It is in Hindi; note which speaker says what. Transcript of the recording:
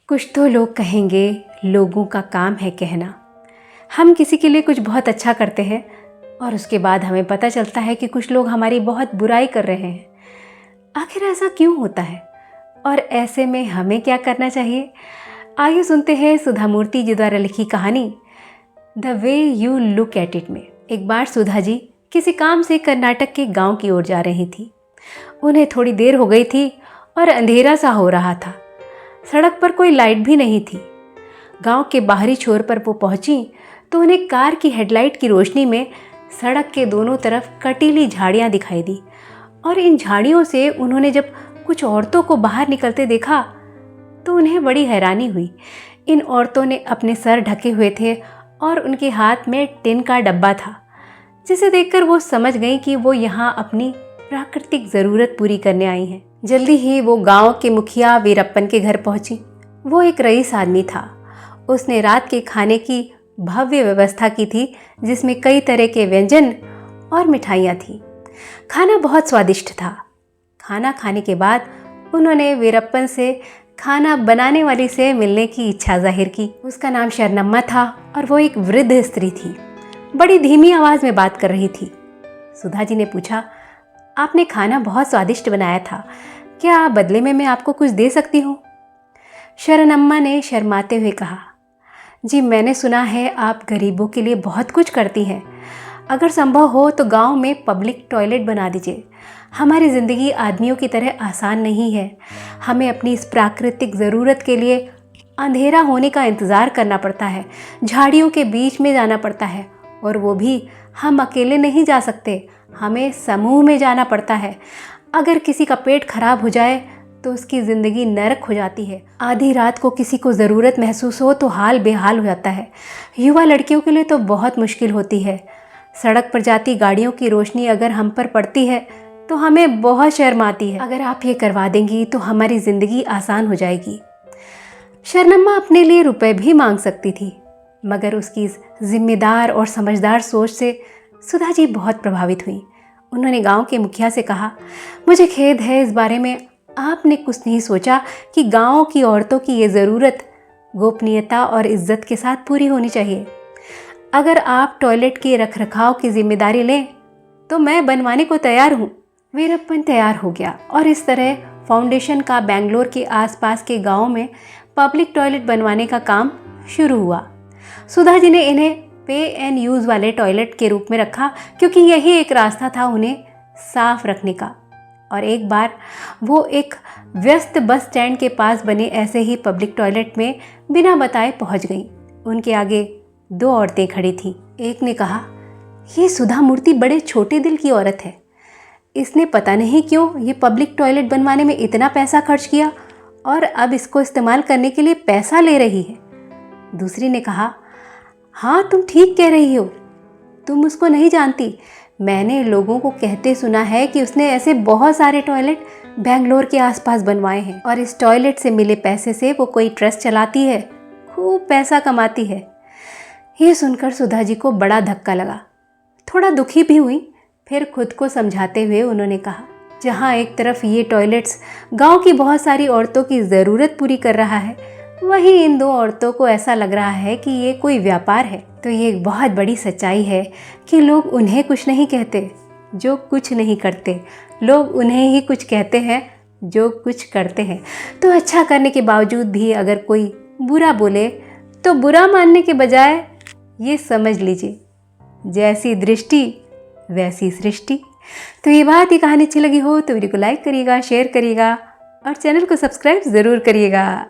Speaker 1: कुछ तो लोग कहेंगे लोगों का काम है कहना। हम किसी के लिए कुछ बहुत अच्छा करते हैं और उसके बाद हमें पता चलता है कि कुछ लोग हमारी बहुत बुराई कर रहे हैं। आखिर ऐसा क्यों होता है और ऐसे में हमें क्या करना चाहिए? आइए सुनते हैं सुधा मूर्ति जी द्वारा लिखी कहानी the way you look at it में। एक बार सुधा जी किसी काम से कर्नाटक के गांव की ओर जा रही थी। उन्हें थोड़ी देर हो गई थी और अंधेरा सा हो रहा था। सड़क पर कोई लाइट भी नहीं थी। गांव के बाहरी छोर पर वो पहुंची तो उन्हें कार की हेडलाइट की रोशनी में सड़क के दोनों तरफ कटीली झाड़ियां दिखाई दी और इन झाड़ियों से उन्होंने जब कुछ औरतों को बाहर निकलते देखा तो उन्हें बड़ी हैरानी हुई। इन औरतों ने अपने सर ढके हुए थे और उनके हाथ में टिन का डब्बा था, जिसे देखकर वो समझ गई कि वो यहाँ अपनी प्राकृतिक ज़रूरत पूरी करने आई हैं। जल्दी ही वो गांव के मुखिया वीरप्पन के घर पहुंची। वो एक रईस आदमी था। उसने रात के खाने की भव्य व्यवस्था की थी, जिसमें कई तरह के व्यंजन और मिठाइयाँ थीं। खाना बहुत स्वादिष्ट था। खाना खाने के बाद उन्होंने वीरप्पन से खाना बनाने वाली से मिलने की इच्छा जाहिर की। उसका नाम शरणम्मा था और वो एक वृद्ध स्त्री थी। बड़ी धीमी आवाज़ में बात कर रही थी। सुधा जी ने पूछा, आपने खाना बहुत स्वादिष्ट बनाया था, क्या बदले में मैं आपको कुछ दे सकती हूँ? शरणम्मा ने शर्माते हुए कहा, जी मैंने सुना है आप गरीबों के लिए बहुत कुछ करती हैं। अगर संभव हो तो गांव में पब्लिक टॉयलेट बना दीजिए। हमारी ज़िंदगी आदमियों की तरह आसान नहीं है। हमें अपनी इस प्राकृतिक ज़रूरत के लिए अंधेरा होने का इंतज़ार करना पड़ता है, झाड़ियों के बीच में जाना पड़ता है, और वो भी हम अकेले नहीं जा सकते, हमें समूह में जाना पड़ता है। अगर किसी का पेट खराब हो जाए तो उसकी ज़िंदगी नरक हो जाती है। आधी रात को किसी को ज़रूरत महसूस हो तो हाल बेहाल हो जाता है। युवा लड़कियों के लिए तो बहुत मुश्किल होती है। सड़क पर जाती गाड़ियों की रोशनी अगर हम पर पड़ती है तो हमें बहुत शर्म आती है। अगर आप ये करवा देंगी तो हमारी ज़िंदगी आसान हो जाएगी। शरणम्मा अपने लिए रुपए भी मांग सकती थी, मगर उसकी इस जिम्मेदार और समझदार सोच से सुधा जी बहुत प्रभावित हुई। उन्होंने गांव के मुखिया से कहा, मुझे खेद है, इस बारे में आपने कुछ नहीं सोचा कि गांव की औरतों की ये ज़रूरत गोपनीयता और इज्जत के साथ पूरी होनी चाहिए। अगर आप टॉयलेट के रखरखाव की जिम्मेदारी लें तो मैं बनवाने को तैयार हूँ। वीरप्पन तैयार हो गया और इस तरह फाउंडेशन का बेंगलोर के आसपास के गाँव में पब्लिक टॉयलेट बनवाने का काम शुरू हुआ। सुधा जी ने इन्हें पे एंड यूज़ वाले टॉयलेट के रूप में रखा, क्योंकि यही एक रास्ता था उन्हें साफ रखने का। और एक बार वो एक व्यस्त बस स्टैंड के पास बने ऐसे ही पब्लिक टॉयलेट में बिना बताए पहुंच गईं। उनके आगे दो औरतें खड़ी थीं। एक ने कहा, ये सुधा मूर्ति बड़े छोटे दिल की औरत है। इसने पता नहीं क्यों ये पब्लिक टॉयलेट बनवाने में इतना पैसा खर्च किया और अब इसको इस्तेमाल करने के लिए पैसा ले रही है। दूसरी ने कहा, हाँ तुम ठीक कह रही हो, तुम उसको नहीं जानती। मैंने लोगों को कहते सुना है कि उसने ऐसे बहुत सारे टॉयलेट बेंगलोर के आसपास बनवाए हैं और इस टॉयलेट से मिले पैसे से वो कोई ट्रस्ट चलाती है, खूब पैसा कमाती है। ये सुनकर सुधा जी को बड़ा धक्का लगा, थोड़ा दुखी भी हुई। फिर खुद को समझाते हुए उन्होंने कहा, जहाँ एक तरफ ये टॉयलेट्स गाँव की बहुत सारी औरतों की ज़रूरत पूरी कर रहा है, वहीं इन दो औरतों को ऐसा लग रहा है कि ये कोई व्यापार है। तो ये एक बहुत बड़ी सच्चाई है कि लोग उन्हें कुछ नहीं कहते जो कुछ नहीं करते, लोग उन्हें ही कुछ कहते हैं जो कुछ करते हैं। तो अच्छा करने के बावजूद भी अगर कोई बुरा बोले तो बुरा मानने के बजाय ये समझ लीजिए, जैसी दृष्टि वैसी सृष्टि। तो ये बात, ये कहानी अच्छी लगी हो तो वीडियो को लाइक करिएगा, शेयर करिएगा और चैनल को सब्सक्राइब ज़रूर करिएगा।